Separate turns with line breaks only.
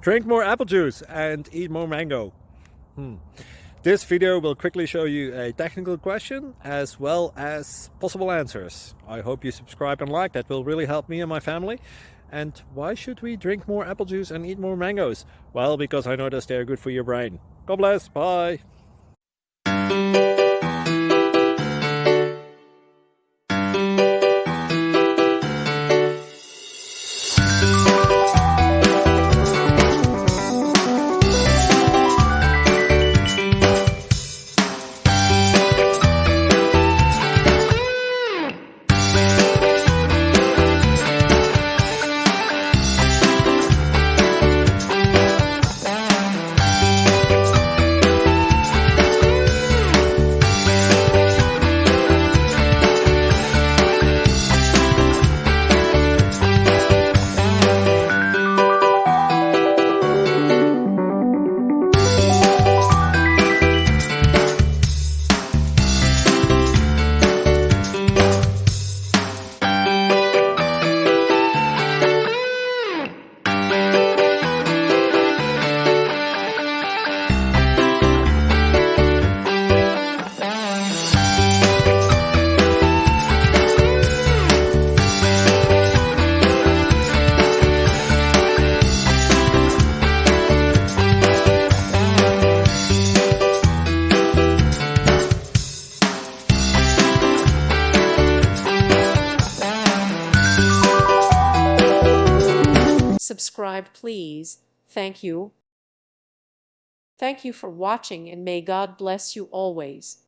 Drink more apple juice and eat more mango. This video will quickly show you a technical question as well as possible answers. I hope you subscribe and like, that will really help me and my family. And why should we drink more apple juice and eat more mangoes? Well, because I noticed they're good for your brain. God bless, bye.
Subscribe, please. Thank you. Thank you for watching, and may God bless you always.